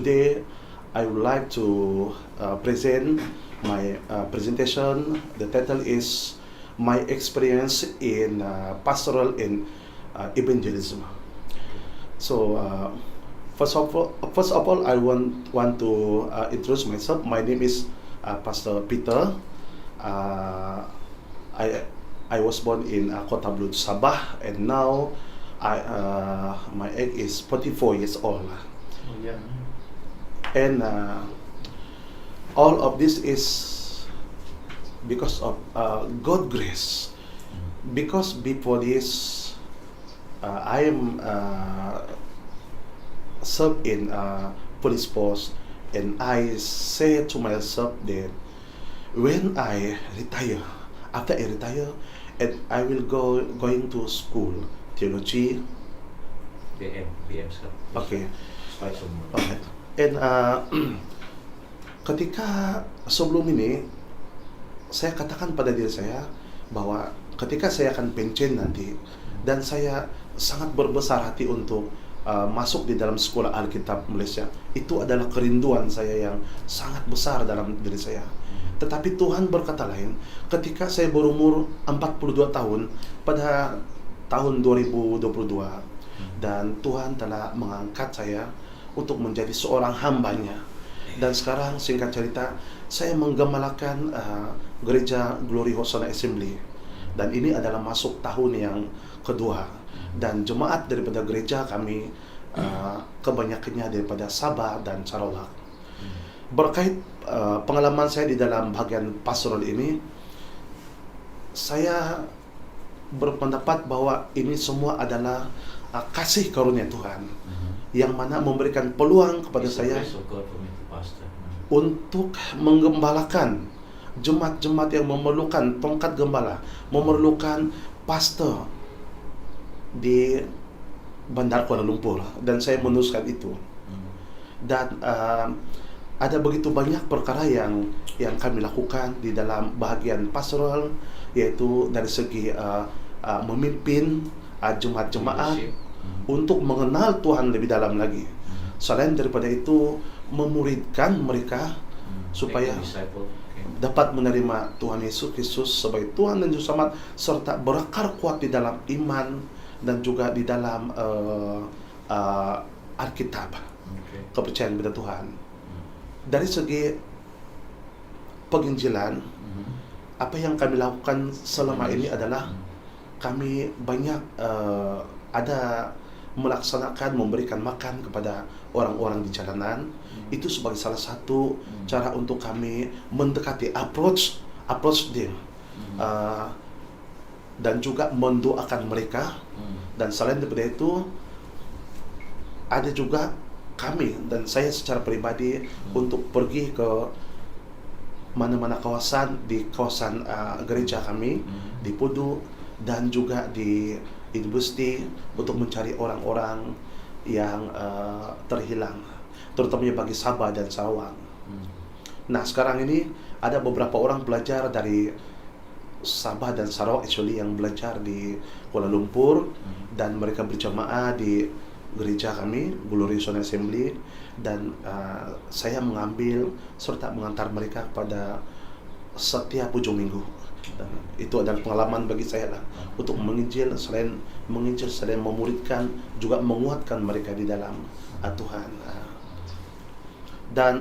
today I would like to present my presentation. The title is My Experience in Pastoral and Evangelism. So, first of all, I want to introduce myself. My name is Pastor Peter. I was born in Kota Blued, Sabah, and now my age is 44 years old. Oh, yeah. And all of this is because of God's grace. Because before this, I am served in police force, and I say to myself that when I retire, after I retire, and I will going to school theology. BM sir. Okay. Slide semua. Okay. And ketika sebelum ini, saya katakan pada diri saya bahwa ketika saya akan pensiun nanti, dan saya sangat berbesar hati untuk masuk di dalam sekolah Alkitab Malaysia. Itu adalah kerinduan saya yang sangat besar dalam diri saya. Tetapi Tuhan berkata lain, ketika saya berumur 42 tahun pada tahun 2022, dan Tuhan telah mengangkat saya untuk menjadi seorang hambanya. Dan sekarang singkat cerita, saya menggembalakan gereja Glory Hosanna Assembly. Dan ini adalah masuk tahun yang kedua. Dan jemaat daripada gereja kami kebanyakannya daripada Sabah dan Sarawak. Berkait pengalaman saya di dalam bagian pastoral ini, saya berpendapat bahwa ini semua adalah kasih karunia Tuhan, yang mana memberikan peluang kepada saya untuk menggembalakan jemaat-jemaat yang memerlukan tongkat gembala, memerlukan pastor di Bandar Kuala Lumpur, dan saya meneruskan itu. Dan ada begitu banyak perkara yang kami lakukan di dalam bahagian pastoral, yaitu dari segi memimpin jemaat-jemaat untuk mengenal Tuhan lebih dalam lagi. Selain daripada itu, memuridkan mereka supaya dapat menerima Tuhan Yesus Kristus sebagai Tuhan dan Juru Selamat, serta berakar kuat di dalam iman dan juga di dalam Alkitab, kepercayaan kepada Tuhan. Dari segi penginjilan, apa yang kami lakukan selama ini adalah kami banyak ada melaksanakan memberikan makan kepada orang-orang di jalanan. Itu sebagai salah satu cara untuk kami mendekati approach them, dan juga mendoakan mereka. Dan selain daripada itu, ada juga kami dan saya secara pribadi untuk pergi ke mana-mana kawasan di kawasan gereja kami di Pudu dan juga di universiti untuk mencari orang-orang yang terhilang, terutamanya bagi Sabah dan Sarawak. Nah, sekarang ini ada beberapa orang pelajar dari Sabah dan Sarawak yang belajar di Kuala Lumpur, dan mereka berjamaah di gereja kami, Glory Hosanna Assembly, dan saya mengambil serta mengantar mereka pada setiap ujung minggu. Dan itu adalah pengalaman bagi saya lah, untuk menginjil, selain memuridkan, juga menguatkan mereka di dalam Tuhan. Dan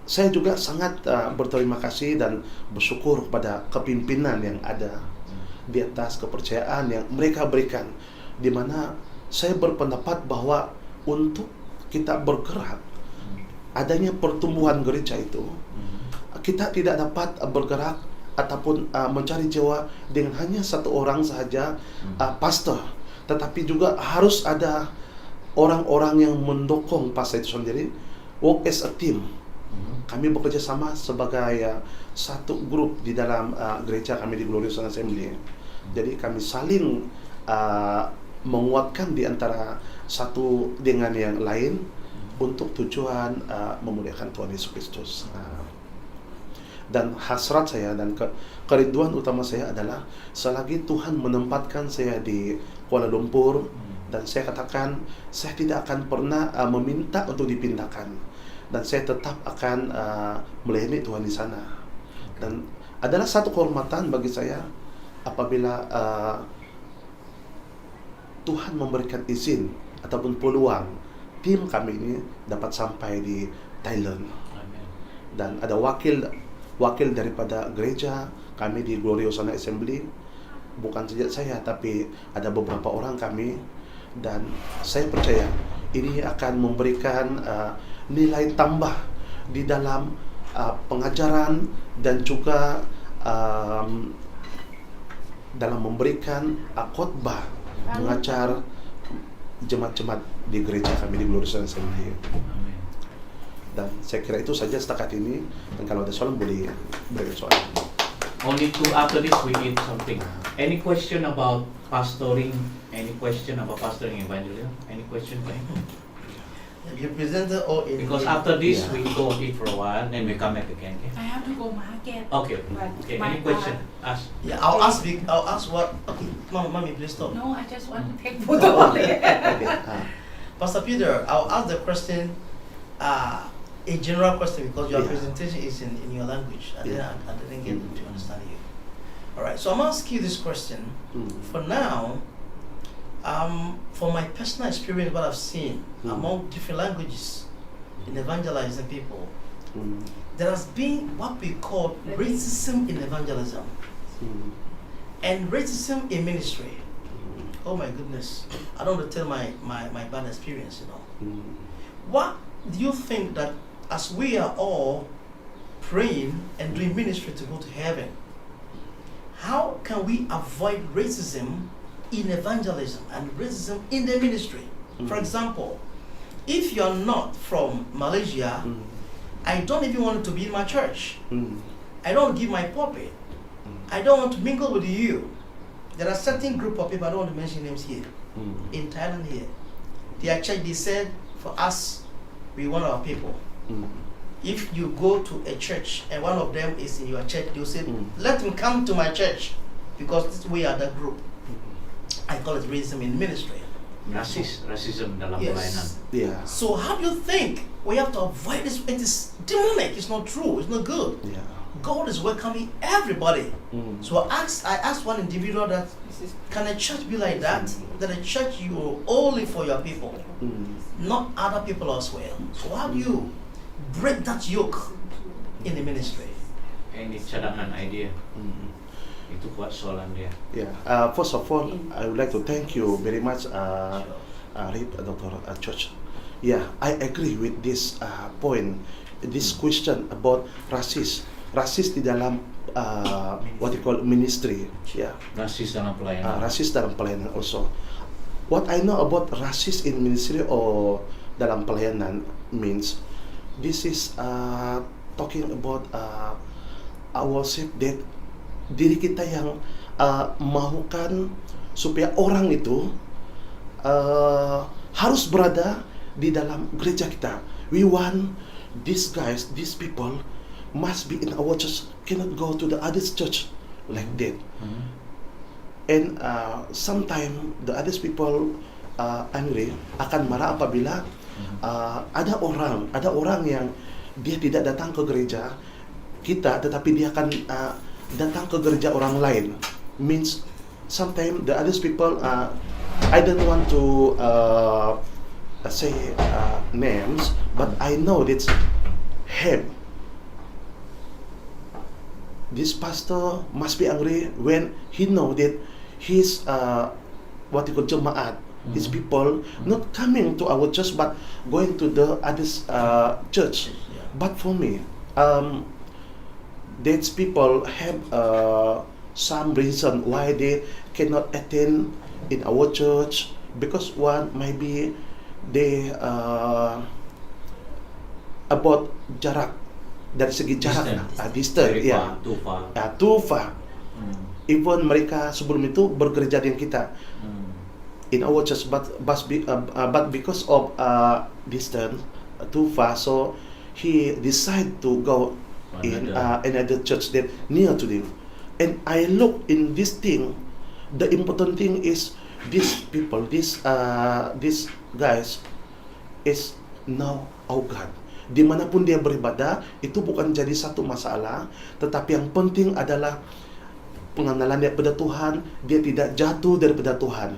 saya juga sangat berterima kasih dan bersyukur kepada kepimpinan yang ada di atas kepercayaan yang mereka berikan, di mana saya berpendapat bahwa untuk kita bergerak, adanya pertumbuhan gereja itu, kita tidak dapat bergerak ataupun mencari jiwa dengan hanya satu orang sahaja, pastor, tetapi juga harus ada orang-orang yang mendukung pastor itu sendiri. Work as a team. Kami bekerja sama sebagai satu grup di dalam gereja kami di Glory Hosanna Assembly. Jadi kami saling menguatkan di antara satu dengan yang lain untuk tujuan memuliakan Tuhan Yesus Kristus. Dan hasrat saya dan kerinduan utama saya adalah selagi Tuhan menempatkan saya di Kuala Lumpur, Dan saya katakan, saya tidak akan pernah meminta untuk dipindahkan. Dan saya tetap akan melayani Tuhan di sana. Dan adalah satu kehormatan bagi saya apabila Tuhan memberikan izin ataupun peluang tim kami ini dapat sampai di Thailand. Amen. Dan ada wakil daripada gereja kami di Gloriosana Assembly, bukan saja saya tapi ada beberapa orang kami, dan saya percaya ini akan memberikan nilai tambah di dalam pengajaran dan juga dalam memberikan khotbah mengajar jemaat-jemaat di gereja kami di Gloriosana Assembly. Amen. Dan saya kira itu saja setakat ini, dan kalau ada soal boleh berikan soal. Only two after this we eat something. Any question about pastoring? Any question about pastoring evangelism? Any question for him? You presented all in. Because after this Yeah. we go eat for a while, then we come back again. Okay. I have to go market. Okay. But Okay. my Any question? Ask. Yeah, I'll ask what. Okay, mommy, please stop. No, I just want to take photo only. Okay. Pastor Peter, I'll ask the question, a general question, because your Yeah. presentation is in your language. I Yeah. didn't get to understand you. All right, so I'm asking you this question. For now, for my personal experience, what I've seen among different languages in evangelizing people, there has been what we call racism in evangelism and racism in ministry. Oh my goodness, I don't want to tell my bad experience, you know. What do you think that as we are all praying and doing ministry to go to heaven, how can we avoid racism in evangelism and racism in the ministry? For example, if you're not from Malaysia, I don't even want to be in my church. I don't give my pulpit. I don't want to mingle with you. There are certain group of people, I don't want to mention names here, in Thailand here. Their church, they said, for us, we want our people. If you go to a church and one of them is in your church, they'll say, let him come to my church because we are the group. I call it racism in ministry. Racism dalam pelayanan. Yes. Yeah. So how do you think we have to avoid this? It is demonic. It's not true. It's not good. Yeah. God is welcoming everybody. So I asked one individual that, can a church be like that? That a church you only for your people, not other people as well. So how do you break that yoke in the ministry? Any cadangan idea? Itu buat soalan dia. Yeah. First of all, I would like to thank you very much, Dr. Church. Yeah, I agree with this point, this question about rasis di dalam what you call ministry. Yeah. Rasis dalam pelayanan. Rasis dalam pelayanan also. What I know about rasis in ministry or dalam pelayanan means this is talking about ourselves, that diri kita yang mahukan supaya orang itu harus berada di dalam gereja kita. We want these guys, these people must be in our church, cannot go to the other church like that. And sometimes the other people angry, akan marah apabila ada orang yang dia tidak datang ke gereja kita, tetapi dia akan datang ke gereja orang lain. Means sometimes the other people, I don't want to say names, but I know that this pastor must be angry when he know that his what you call jemaat, his people not coming to our church but going to the other church. But for me, these people have some reason why they cannot attend in our church, because one maybe they about jarak, dari segi jarak, distance, Very ya, far, too far. too far. Even mereka sebelum itu bergereja dengan kita in our church, but because of distance, too far, so he decided to go in another church that near to them. And I look in this thing, the important thing is these people, these guys is now our God. Dimanapun dia beribadah, itu bukan jadi satu masalah, tetapi yang penting adalah pengenalan dia pada Tuhan, dia tidak jatuh daripada Tuhan.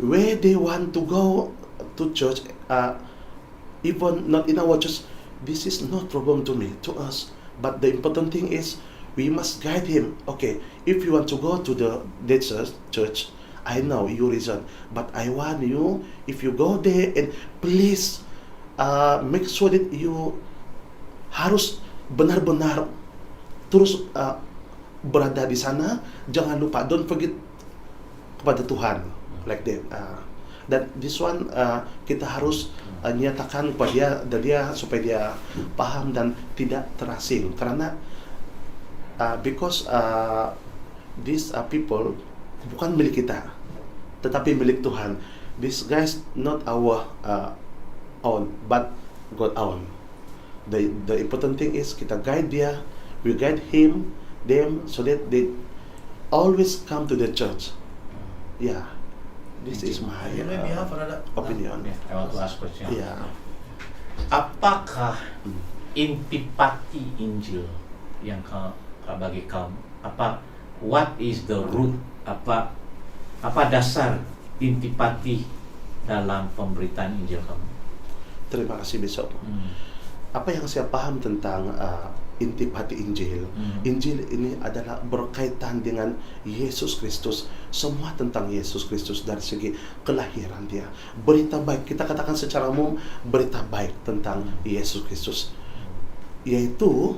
Where they want to go to church, even not in our church, this is not problem to me, to us. But the important thing is, we must guide him. Okay, if you want to go to the church, I know your reason, but I want you, if you go there, and please make sure that you harus benar-benar terus berada di sana. Jangan lupa, don't forget kepada Tuhan, like that. Dan this one kita harus nyatakan kepada dia supaya dia paham dan tidak terasing, karena because these people bukan milik kita, tetapi milik Tuhan. These guys not our own, but God own. The important thing is kita guide dia, we guide them, so that they always come to the church. Yeah, this is my Maybe you have another opinion. Yeah, I want to ask question. Yeah. Apakah intipati Injil yang bagi kamu, what is the root, apa dasar intipati dalam pemberitaan Injil kamu? Terima kasih Bishop. Apa yang saya paham tentang intipati Injil, Injil ini adalah berkaitan dengan Yesus Kristus, semua tentang Yesus Kristus dari segi kelahiran dia. Berita baik, kita katakan secara umum berita baik tentang Yesus Kristus, yaitu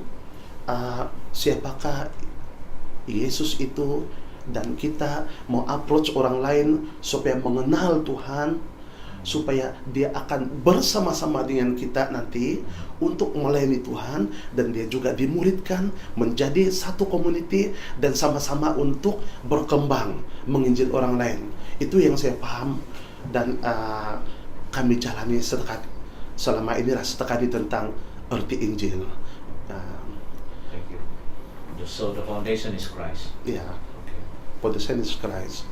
siapakah Yesus itu, dan kita mau approach orang lain supaya mengenal Tuhan, supaya dia akan bersama-sama dengan kita nanti untuk melayani Tuhan, dan dia juga dimuridkan menjadi satu community dan sama-sama untuk berkembang menginjil orang lain. Itu yang saya paham dan kami jalani selama ini setekadi tentang arti Injil. Thank you. So the foundation is Christ. Yeah, Okay. foundation is Christ.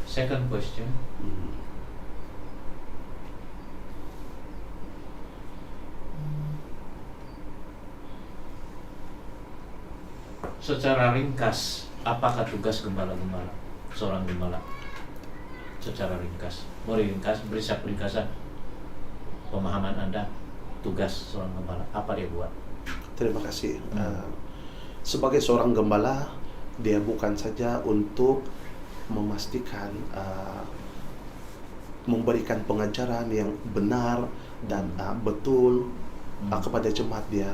Second question. Secara ringkas, apakah tugas gembala-gembala, seorang gembala? Secara ringkas, boleh ringkas, beri ringkasan pemahaman Anda, tugas seorang gembala, apa dia buat? Terima kasih. Sebagai seorang gembala, dia bukan saja untuk memastikan memberikan pengajaran yang benar dan betul kepada jemaat dia.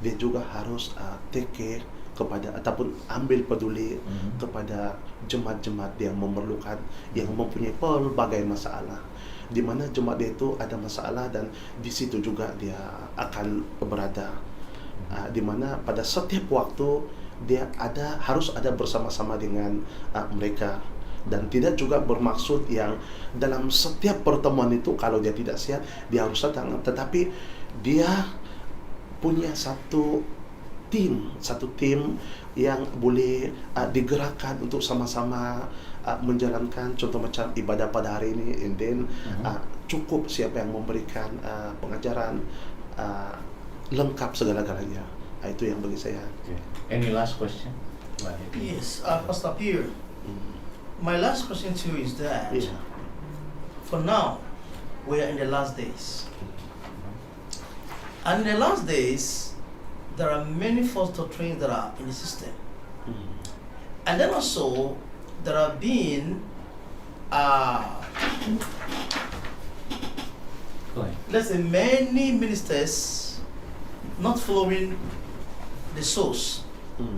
Dia juga harus take care kepada ataupun ambil peduli kepada jemaat-jemaat yang memerlukan, yang mempunyai pelbagai masalah, di mana jemaat dia itu ada masalah, dan di situ juga dia akan berada, di mana pada setiap waktu dia harus ada bersama-sama dengan mereka, dan tidak juga bermaksud yang dalam setiap pertemuan itu kalau dia tidak siap dia harus datang, tetapi dia punya satu tim yang boleh digerakkan untuk sama-sama menjalankan, contoh macam ibadah pada hari ini, and then cukup siapa yang memberikan pengajaran lengkap segala-galanya. Itu yang bagi saya. Okay. Any last question? Yes, Pastor Pierre. My last question to you is that Yeah. for now we are in the last days, and in the last days there are many false doctrines that are in the system, and then also there are being Go ahead. let's say many ministers not following the source,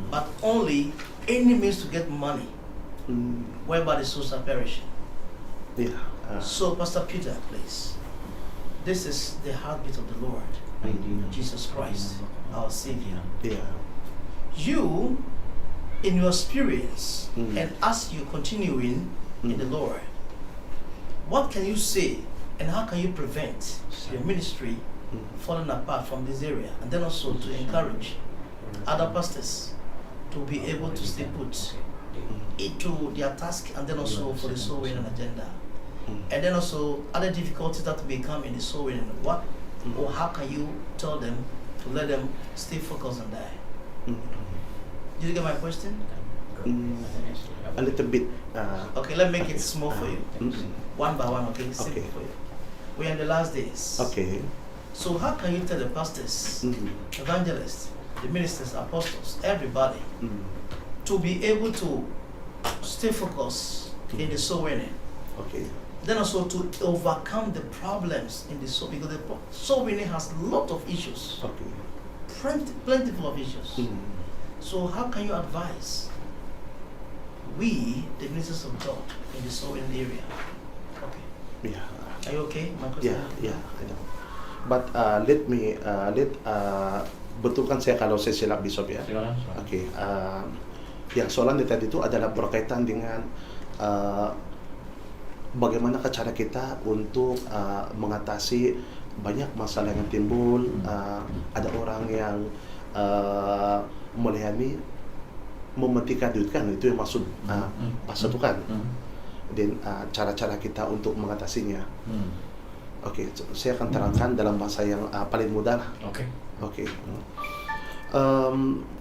but only any means to get money, whereby the souls are perishing. Yeah. So, Pastor Peter, please, this is the heartbeat of the Lord, Jesus Christ, our Savior. Yeah. You, in your experience, Mm. and as you continuing in the Lord, what can you say, and how can you prevent your ministry falling apart from this area, and then also to encourage other pastors to be able to stay put into their task, and then also for the soul winning agenda. And then also other difficulties that may come in the soul winning. What or how can you tell them to let them stay focused on that? Did you get my question? A little bit. Okay, let's make it small for you. Mm. One by one, okay? Simple Okay. for you. We're in the last days. Okay. So how can you tell the pastors, Mm. evangelists, the ministers, apostles, everybody Mm. to be able to stay focused in the soul winning? Okay. Then also to overcome the problems in the soul, because the soul winning has a lot of issues, Okay. plentiful of issues. Mm. So how can you advise we, the ministers of God, in the soul winning area? Okay. Yeah. Are you okay? My question? Yeah, I know. But let me betulkan saya kalau saya silap Bishop ya. Silakan. Oke, yang soalan tadi itu adalah berkaitan dengan bagaimana cara kita untuk mengatasi banyak masalah yang timbul. Ada orang yang melayani mementingkan duit kan, itu yang maksud pastor itu kan. Dan cara-cara kita untuk mengatasinya. Oke, saya akan terangkan dalam bahasa yang paling mudah lah. Oke. Okay.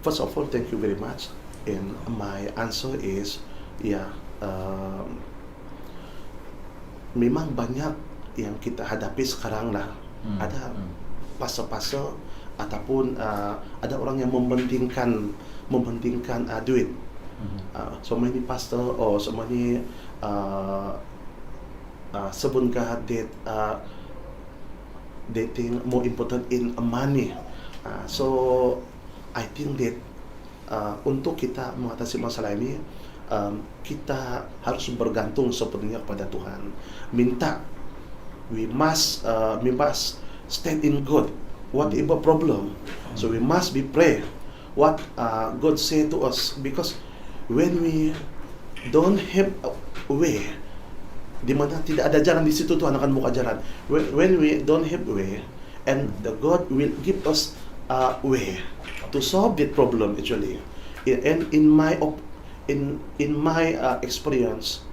First of all, thank you very much. And my answer is, memang banyak yang kita hadapi sekarang lah. Ada pasal-pasal ataupun ada orang yang mementingkan duit. So many pastor or so many sebenarnya they think more important in money. So I think that untuk kita mengatasi masalah ini kita harus bergantung sepenuhnya kepada Tuhan. We must stand in God whatever problem. So we must be pray what God say to us, because when we don't have a way, di mana tidak ada jalan, di situ Tuhan akan buka jalan. When we don't have way, and the God will give us a way to solve that problem actually. And in my experience,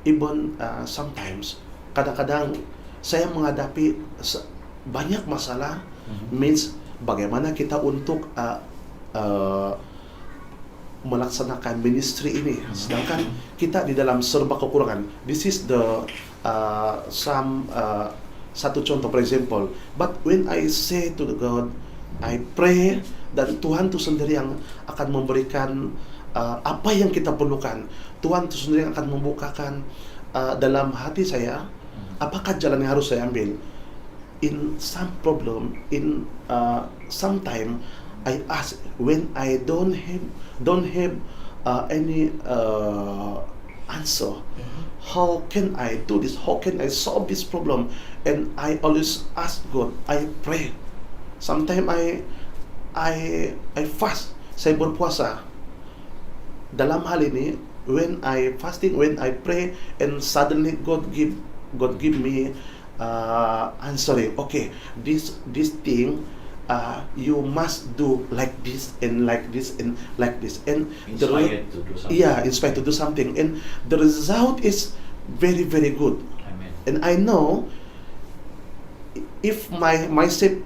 even sometimes kadang-kadang saya menghadapi banyak masalah, means bagaimana kita untuk melaksanakan ministry ini, sedangkan kita di dalam serba kekurangan. This is the satu contoh, for example. But when I say to the God, I pray, dan Tuhan itu sendiri yang akan memberikan apa yang kita perlukan. Tuhan itu sendiri yang akan membukakan dalam hati saya apakah jalan yang harus saya ambil. In some problem, in sometime I ask, when I don't have any answer, how can I do this? How can I solve this problem? And I always ask God. I pray. Sometimes I fast. Saya berpuasa. Dalam hal ini, when I fasting, when I pray, and suddenly God give me answering. Okay, this thing. You must do like this and like this and like this, and Inspired to do something. inspired to do something, and the result is very, very good. Amen. And I know if myself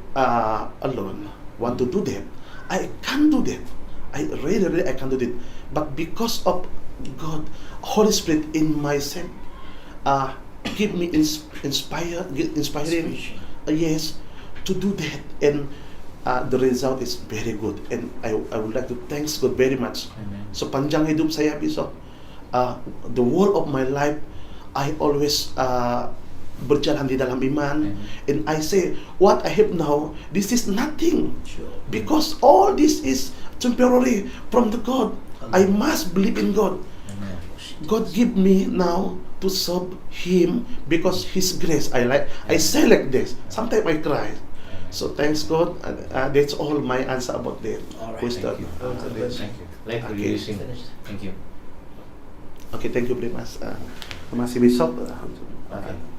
alone want to do that, I can do that. I really I can do that. But because of God, Holy Spirit in myself, give me inspiring, yes, to do that, and the result is very good. And I would like to thank God very much. Amen. Sepanjang hidup saya, Bishop, the whole of my life, I always berjalan di dalam iman. And I say, what I have now, this is nothing. Sure. Because all this is temporary from the God. I must believe in God. Amen. God give me now to serve Him because His grace. I say like this. Sometimes I cry. So thanks God. That's all my answer about that All right, question. Thank you. Thank you. Let me Okay. listen. Thank you. Okay, thank you very much. Terima kasih Bishop. Okay.